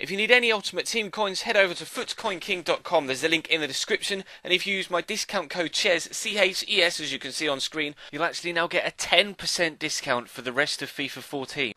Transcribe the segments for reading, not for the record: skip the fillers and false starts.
If you need any Ultimate Team coins, head over to footcoinking.com. There's a link in the description, and if you use my discount code CHES, CHES, as you can see on screen, you'll actually now get a 10% discount for the rest of FIFA 14.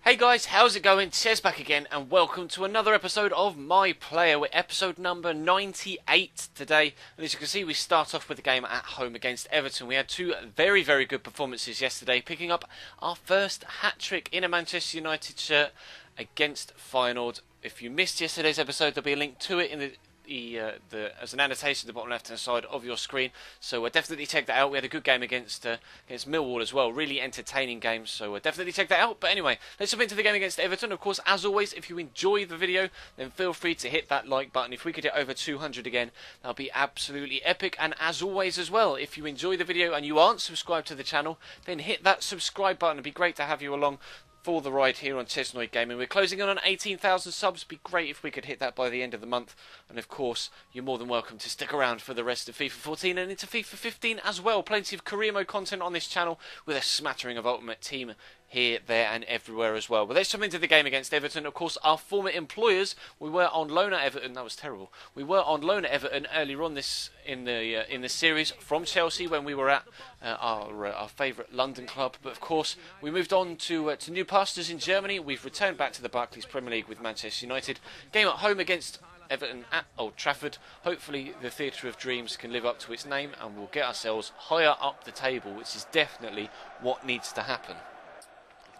Hey guys, how's it going? Chez back again, and welcome to another episode of My Player. We're episode number 98 today, and as you can see, we start off with the game at home against Everton. We had two very good performances yesterday, picking up our first hat-trick in a Manchester United shirt against Feyenoord. If you missed yesterday's episode, there'll be a link to it in as an annotation at the bottom left hand side of your screen, so definitely check that out. We had a good game against Millwall as well, really entertaining game, so definitely check that out. But anyway, let's jump into the game against Everton. Of course, as always, if you enjoy the video, then feel free to hit that like button. If we could get over 200 again, that'll be absolutely epic. And as always as well, if you enjoy the video and you aren't subscribed to the channel, then hit that subscribe button. It'd be great to have you along for the ride here on Chesnoid Gaming. We're closing in on 18,000 subs. It'd be great if we could hit that by the end of the month. And of course, you're more than welcome to stick around for the rest of FIFA 14 and into FIFA 15 as well. Plenty of career mode content on this channel with a smattering of Ultimate Team here, there and everywhere as well. But let's jump into the game against Everton. Of course, our former employers, we were on loan at Everton. That was terrible. We were on loan at Everton earlier on in the series from Chelsea when we were at our favourite London club. But of course, we moved on to new pastures in Germany. We've returned back to the Barclays Premier League with Manchester United. Game at home against Everton at Old Trafford. Hopefully the Theatre of Dreams can live up to its name and we'll get ourselves higher up the table, which is definitely what needs to happen.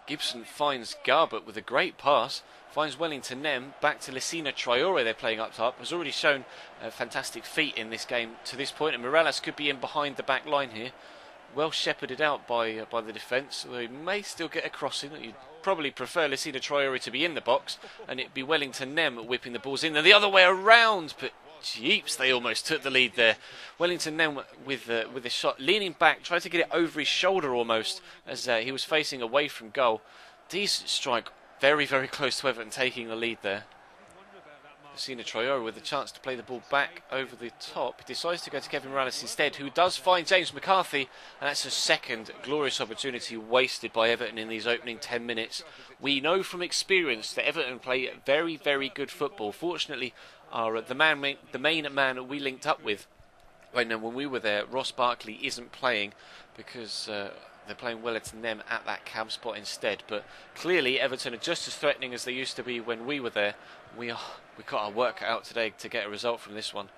Gibson finds Garbett with a great pass, finds Wellington Nem, back to Lacina Traore. They're playing up top, has already shown fantastic feet in this game to this point, and Morales could be in behind the back line here. Well shepherded out by the defence, although he may still get a crossing. You'd probably prefer Lacina Traore to be in the box, and it'd be Wellington Nem whipping the balls in, and the other way around, but jeeps, they almost took the lead there. Wellington Nem with a shot, leaning back, tried to get it over his shoulder almost, as he was facing away from goal. Decent strike, very close to Everton taking the lead there. Lacina Traore with a chance to play the ball back over the top. He decides to go to Kevin Morales instead, who does find James McCarthy, and that's a second glorious opportunity wasted by Everton in these opening 10 minutes. We know from experience that Everton play very good football. Fortunately, the main man we linked up with when we were there, Ross Barkley, isn't playing because they're playing Wellington Nem at that cam spot instead. But clearly Everton are just as threatening as they used to be when we were there. We got our work out today to get a result from this one.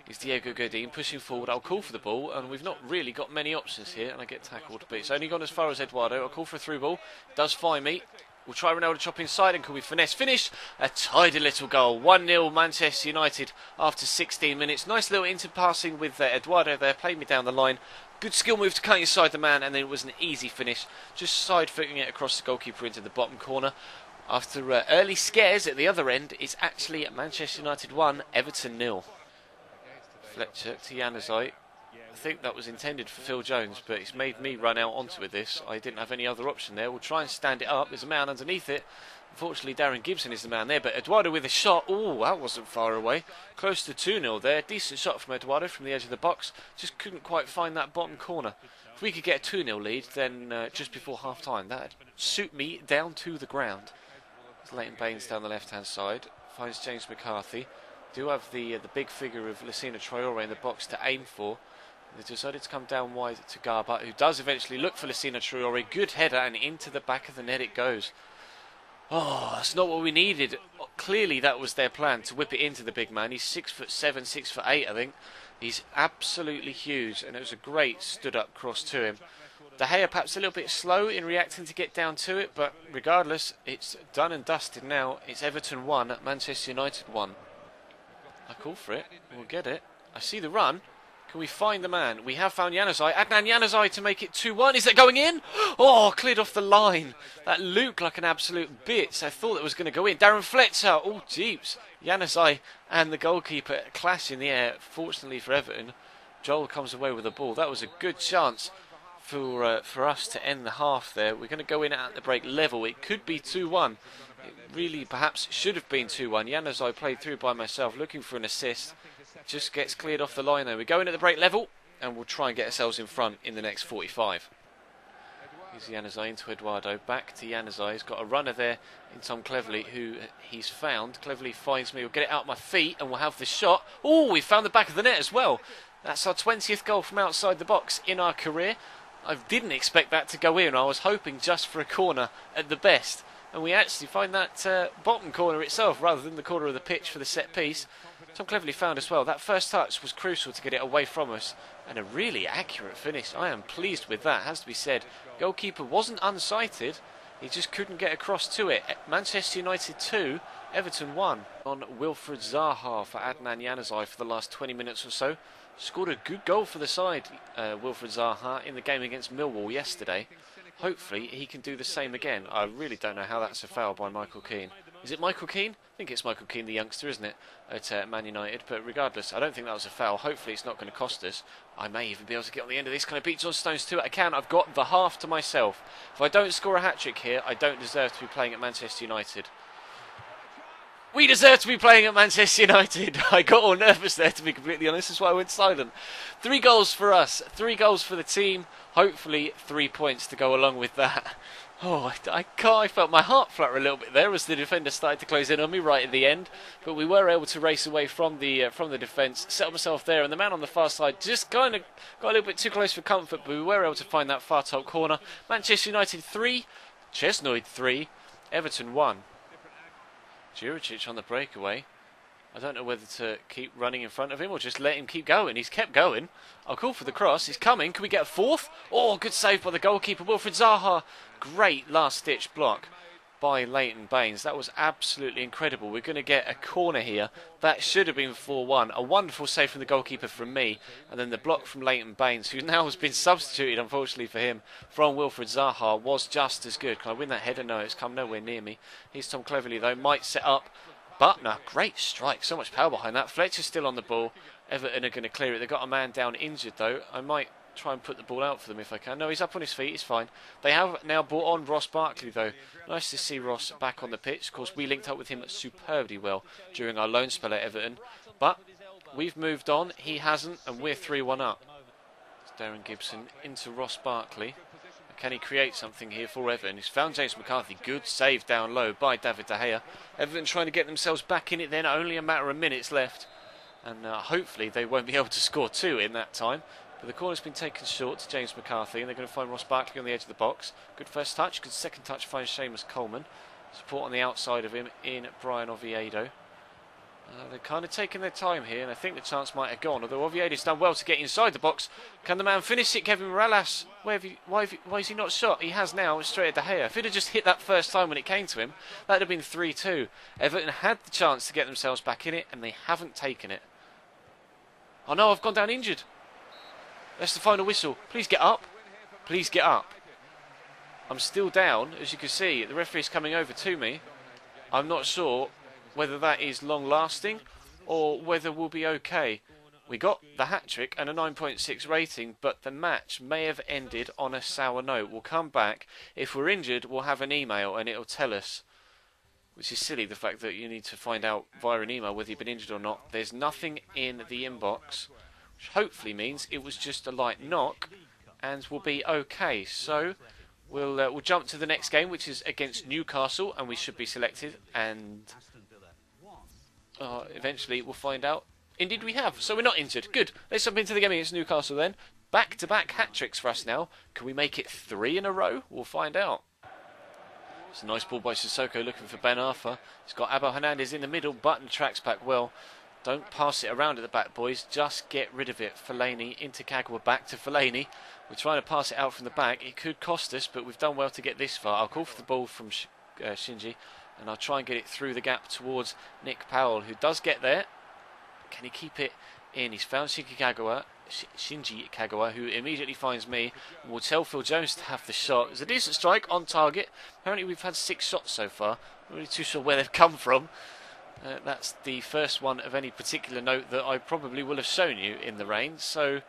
It's Diego Godin pushing forward. I'll call for the ball, and we've not really got many options here, and I get tackled, but it's only gone as far as Eduardo. I'll call for a through ball. Does find me. We'll try Ronaldo chop inside, and can we finesse finish? A tidy little goal. 1-0 Manchester United after 16 minutes. Nice little interpassing with Eduardo there. Played me down the line. Good skill move to cut inside the man, and then it was an easy finish. Just side-footing it across the goalkeeper into the bottom corner. After early scares at the other end, it's actually Manchester United 1, Everton 0. Fletcher to Januzaj. I think that was intended for Phil Jones, but it's made me run out onto with this. I didn't have any other option there. We'll try and stand it up. There's a man underneath it. Unfortunately, Darren Gibson is the man there, but Eduardo with a shot. Oh, that wasn't far away. Close to 2-0 there. Decent shot from Eduardo from the edge of the box. Just couldn't quite find that bottom corner. If we could get a 2-0 lead, then just before half-time, that'd suit me down to the ground. It's Leighton Baines down the left-hand side. Finds James McCarthy. Do have the big figure of Lacina Traore in the box to aim for. They decided to come down wide to Garbett, who does eventually look for Lacina Traore. Good header, and into the back of the net it goes. Oh, that's not what we needed. Clearly that was their plan, to whip it into the big man. He's 6'7", 6'8", I think. He's absolutely huge, and it was a great stood-up cross to him. De Gea perhaps a little bit slow in reacting to get down to it, but regardless, it's done and dusted now. It's Everton 1, Manchester United 1. I call for it. We'll get it. I see the run. Can we find the man? We have found Januzaj. Adnan Januzaj to make it 2-1. Is that going in? Oh, cleared off the line. That looked like an absolute bit. I thought it was going to go in. Darren Fletcher. Oh, jeeps. Januzaj and the goalkeeper clash in the air. Fortunately for Everton, Joel comes away with the ball. That was a good chance for us to end the half there. We're going to go in at the break level. It could be 2-1. It really perhaps should have been 2-1. Januzaj played through by myself looking for an assist. Just gets cleared off the line there. We go in at the break level, and we'll try and get ourselves in front in the next 45. Here's Januzaj into Eduardo, back to Januzaj. He's got a runner there in Tom Cleverley, who he's found. Cleverley finds me, we'll get it out my feet, and we'll have the shot. Oh, we found the back of the net as well. That's our 20th goal from outside the box in our career. I didn't expect that to go in. I was hoping just for a corner at the best. And we actually find that bottom corner itself rather than the corner of the pitch for the set piece. Tom Cleverley found as well. That first touch was crucial to get it away from us. And a really accurate finish. I am pleased with that, has to be said. Goalkeeper wasn't unsighted. He just couldn't get across to it. Manchester United 2, Everton 1. On Wilfried Zaha for Adnan Januzaj for the last 20 minutes or so. Scored a good goal for the side, Wilfried Zaha, in the game against Millwall yesterday. Hopefully he can do the same again. I really don't know how that's a foul by Michael Keane. Is it Michael Keane? I think it's Michael Keane, the youngster, isn't it, at Man United. But regardless, I don't think that was a foul. Hopefully it's not going to cost us. I may even be able to get on the end of this. Can I beat John Stones 2 out of account? I've got the half to myself. If I don't score a hat-trick here, I don't deserve to be playing at Manchester United. We deserve to be playing at Manchester United. I got all nervous there, to be completely honest. That's why I went silent. 3 goals for us. 3 goals for the team. Hopefully 3 points to go along with that. Oh, I felt my heart flutter a little bit there as the defender started to close in on me right at the end. But we were able to race away from the defence, settle myself there, and the man on the far side just kind of got a little bit too close for comfort, but we were able to find that far top corner. Manchester United 3, Chesnoid 3, Everton 1. Juricic on the breakaway. I don't know whether to keep running in front of him or just let him keep going. He's kept going. I'll call for the cross. He's coming. Can we get a fourth? Oh, good save by the goalkeeper, Wilfried Zaha. Great last-ditch block by Leighton Baines. That was absolutely incredible. We're going to get a corner here. That should have been 4-1. A wonderful save from the goalkeeper from me. And then the block from Leighton Baines, who now has been substituted, unfortunately for him, from Wilfried Zaha, was just as good. Can I win that header? No, it's come nowhere near me. Here's Tom Cleverley, though. Might set up. Butner, great strike. So much power behind that. Fletcher's still on the ball. Everton are going to clear it. They've got a man down injured, though. I might try and put the ball out for them if I can. No, he's up on his feet. He's fine. They have now brought on Ross Barkley, though. Nice to see Ross back on the pitch. Of course, we linked up with him superbly well during our loan spell at Everton. But we've moved on. He hasn't, and we're 3-1 up. It's Darren Gibson into Ross Barkley. Can he create something here for Everton? He's found James McCarthy. Good save down low by David De Gea. Everton trying to get themselves back in it then. Only a matter of minutes left. And hopefully they won't be able to score 2 in that time. But the corner's been taken short to James McCarthy. And they're going to find Ross Barkley on the edge of the box. Good first touch. Good second touch finds Seamus Coleman. Support on the outside of him in Brian Oviedo. They're kind of taking their time here, and I think the chance might have gone. Although Oviedo's done well to get inside the box. Can the man finish it? Kevin Morales. Why is he not shot? He has now, straight at De Gea. If he'd have just hit that first time when it came to him, that would have been 3-2. Everton had the chance to get themselves back in it, and they haven't taken it. Oh no, I've gone down injured. That's the final whistle. Please get up. Please get up. I'm still down, as you can see. The referee's coming over to me. I'm not sure whether that is long lasting or whether we'll be okay. We got the hat-trick and a 9.6 rating, but the match may have ended on a sour note. We'll come back. If we're injured, we'll have an email and it'll tell us, which is silly, the fact that you need to find out via an email whether you've been injured or not. There's nothing in the inbox, which hopefully means it was just a light knock and we'll be okay. So we'll jump to the next game, which is against Newcastle, and we should be selected, and eventually we'll find out. Indeed we have, so we're not injured. Good. Let's jump into the game against Newcastle then. Back-to-back hat-tricks for us now. Can we make it 3 in a row? We'll find out. It's a nice ball by Sissoko looking for Ben Arfa. He's got Abel Hernandez in the middle. Button tracks back well. Don't pass it around at the back, boys. Just get rid of it. Fellaini into Kagawa, back to Fellaini. We're trying to pass it out from the back. It could cost us, but we've done well to get this far. I'll call for the ball from Shinji. And I'll try and get it through the gap towards Nick Powell, who does get there. Can he keep it in? He's found Shinji Kagawa, who immediately finds me and will tell Phil Jones to have the shot. It's a decent strike on target. Apparently we've had 6 shots so far. I'm not really too sure where they've come from. That's the first one of any particular note that I probably will have shown you in the rain. So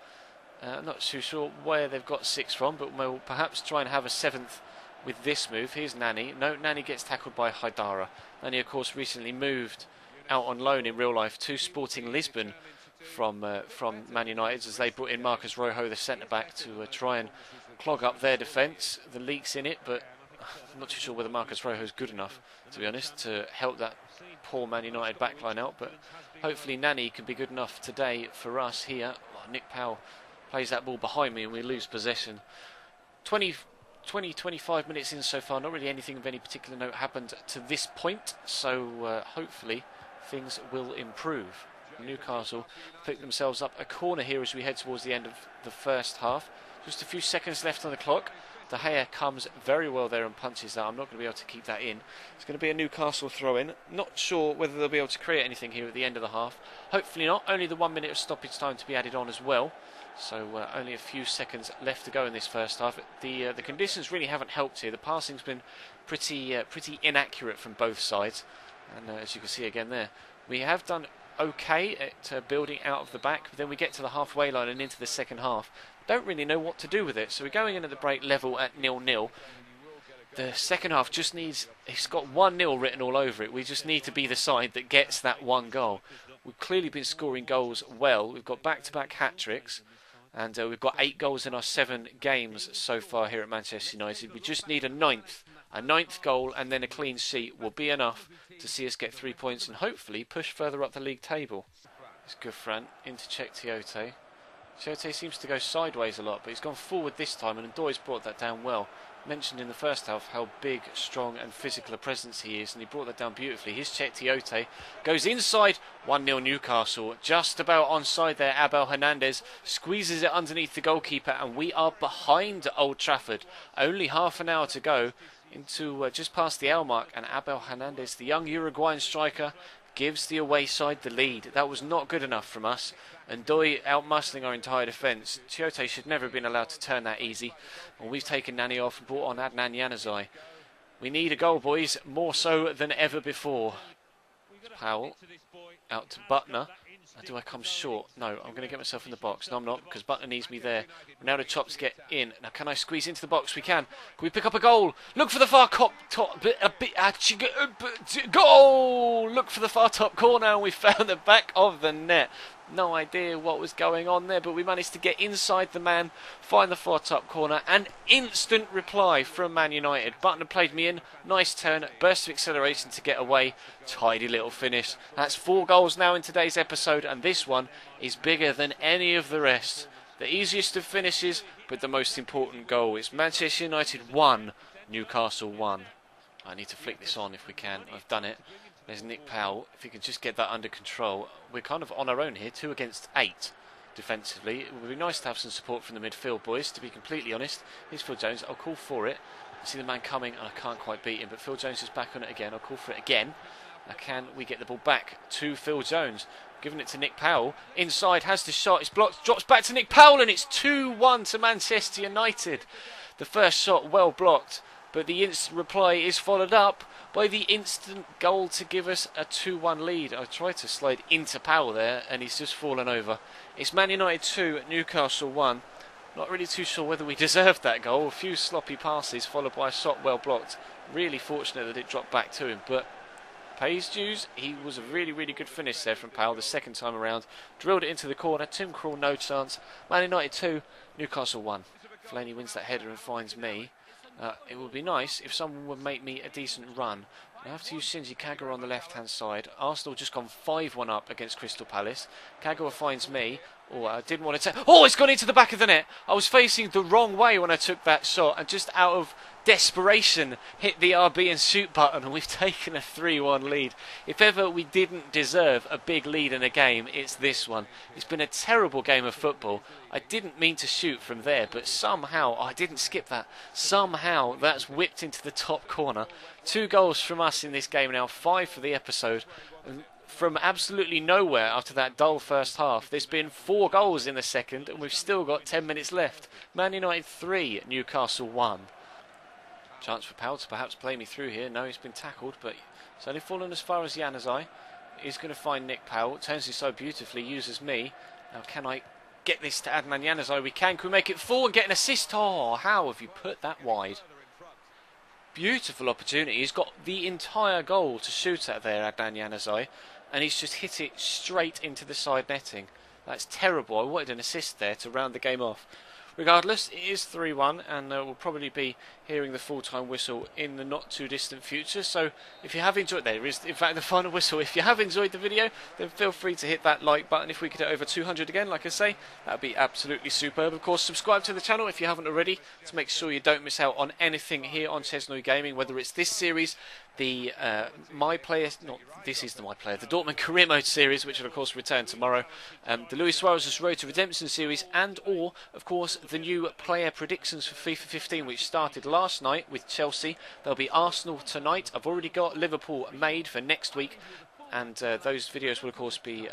I'm not too sure where they've got 6 from, but we'll perhaps try and have a 7th with this move. Here's Nani. No, Nani gets tackled by Haidara. Nani, of course, recently moved out on loan in real life to Sporting Lisbon from Man United, as they brought in Marcus Rojo, the centre-back, to try and clog up their defence. The leak's in it, but I'm not too sure whether Marcus Rojo is good enough, to be honest, to help that poor Man United backline out. But hopefully Nani can be good enough today for us here. Oh, Nick Powell plays that ball behind me and we lose possession. 25 minutes in so far, not really anything of any particular note happened to this point, so hopefully things will improve. Newcastle pick themselves up a corner here as we head towards the end of the first half. Just a few seconds left on the clock. De Gea comes very well there and punches that. I'm not going to be able to keep that in. It's going to be a Newcastle throw-in. Not sure whether they'll be able to create anything here at the end of the half. Hopefully not. Only the 1 minute of stoppage time to be added on as well. So only a few seconds left to go in this first half. The conditions really haven't helped here. The passing's been pretty inaccurate from both sides. And as you can see again there, we have done okay at building out of the back. But then we get to the halfway line and into the second half. Don't really know what to do with it. So we're going in at the break level at 0-0. The second half just needs... It's got 1-0 written all over it. We just need to be the side that gets that one goal. We've clearly been scoring goals well. We've got back-to-back hat-tricks. And we've got 8 goals in our 7 games so far here at Manchester United. We just need a ninth goal, and then a clean sheet will be enough to see us get 3 points and hopefully push further up the league table. It's Gouffran into Tiote. Tiote seems to go sideways a lot, but he's gone forward this time, and Ndoye's brought that down well. Mentioned in the first half how big, strong and physical a presence he is, and he brought that down beautifully. Here's Tiote, goes inside, 1-0 Newcastle, just about onside there. Abel Hernandez squeezes it underneath the goalkeeper, and we are behind Old Trafford. Only half an hour to go into just past the hour mark, and Abel Hernandez, the young Uruguayan striker, gives the away side the lead. That was not good enough from us. And Ndoye outmuscling our entire defence. Tiote should never have been allowed to turn that easy. And we've taken Nani off and brought on Adnan Januzaj. We need a goal, boys, more so than ever before. Powell out to Butner. Do I come short? No, I'm going to get myself in the box. No, I'm not, because Butner needs me there. Ronaldo chops to get in. Now, can I squeeze into the box? We can. Can we pick up a goal? Look for the far top goal! Look for the far top corner, and we found the back of the net. No idea what was going on there, but we managed to get inside the man, find the far top corner, and instant reply from Man United. Butner played me in, nice turn, burst of acceleration to get away, tidy little finish. That's 4 goals now in today's episode, and this one is bigger than any of the rest. The easiest of finishes, but the most important goal. It's Manchester United 1, Newcastle 1. I need to flick this on if we can. I've done it. There's Nick Powell. If he can just get that under control. We're kind of on our own here, 2 against 8 defensively. It would be nice to have some support from the midfield, boys, to be completely honest. Here's Phil Jones. I'll call for it. I see the man coming and I can't quite beat him, but Phil Jones is back on it again. I'll call for it again. Now can we get the ball back to Phil Jones? Giving it to Nick Powell. Inside, has the shot. It's blocked. Drops back to Nick Powell, and it's 2-1 to Manchester United. The first shot well blocked, but the instant reply is followed up by the instant goal to give us a 2-1 lead. I tried to slide into Powell there, and he's just fallen over. It's Man United 2, Newcastle 1. Not really too sure whether we deserved that goal. A few sloppy passes followed by a shot well blocked. Really fortunate that it dropped back to him, but pays dues. He was a really good finish there from Powell the second time around. Drilled it into the corner. Tim Krul, no chance. Man United 2, Newcastle 1. Fellaini wins that header and finds me. It would be nice if someone would make me a decent run. I have to use Shinji Kagawa on the left-hand side. Arsenal just gone 5-1 up against Crystal Palace. Kagawa finds me. Oh, I didn't want to take... Oh, it's gone into the back of the net. I was facing the wrong way when I took that shot, and just out of desperation hit the RB and shoot button, and we've taken a 3-1 lead. If ever we didn't deserve a big lead in a game, it's this one. It's been a terrible game of football. I didn't mean to shoot from there, but somehow... Oh, I didn't skip that. Somehow that's whipped into the top corner. 2 goals from us in this game now, 5 for the episode. And from absolutely nowhere after that dull first half, there's been 4 goals in the second, and we've still got 10 minutes left. Man United 3, Newcastle 1. Chance for Powell to perhaps play me through here. No, he's been tackled, but it's only fallen as far as Januzaj. He's going to find Nick Powell. Turns it so beautifully, uses me. Now, can I get this to Adnan Januzaj? We can. Can we make it 4 and get an assist? Oh, how have you put that wide? Beautiful opportunity. He's got the entire goal to shoot at there, Adnan Januzaj, and he's just hit it straight into the side netting. That's terrible. I wanted an assist there to round the game off. Regardless, it is 3-1, and we'll probably be hearing the full-time whistle in the not-too-distant future. So if you have enjoyed, there is in fact the final whistle. If you have enjoyed the video, then feel free to hit that like button. If we could hit over 200 again, like I say, that would be absolutely superb. Of course, subscribe to the channel if you haven't already, to make sure you don't miss out on anything here on Cesno Gaming, whether it's this series, the My Player, not this is the My Player, the Dortmund Career Mode series, which will of course return tomorrow, the Luis Suarez Road to Redemption series, and or of course the new player predictions for FIFA 15, which started last night with Chelsea. There'll be Arsenal tonight. I've already got Liverpool made for next week. And those videos will of course be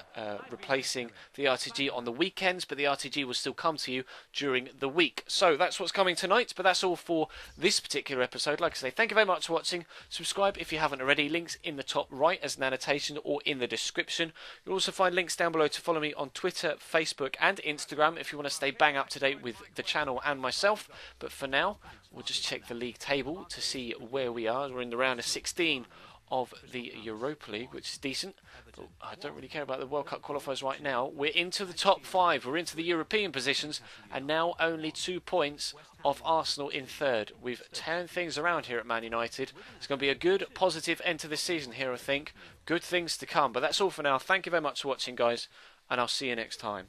replacing the RTG on the weekends, but the RTG will still come to you during the week. So that's what's coming tonight, but that's all for this particular episode. Like I say, thank you very much for watching. Subscribe if you haven't already. Links in the top right as an annotation or in the description. You'll also find links down below to follow me on Twitter, Facebook and Instagram if you want to stay bang up to date with the channel and myself. But for now, we'll just check the league table to see where we are. We're in the round of 16 of the Europa League, which is decent, but I don't really care about the World Cup qualifiers right now. We're into the top 5, we're into the European positions, and now only 2 points off Arsenal in third. We've turned things around here at Man United. It's going to be a good, positive end to the season here, I think. Good things to come, but that's all for now. Thank you very much for watching, guys, and I'll see you next time.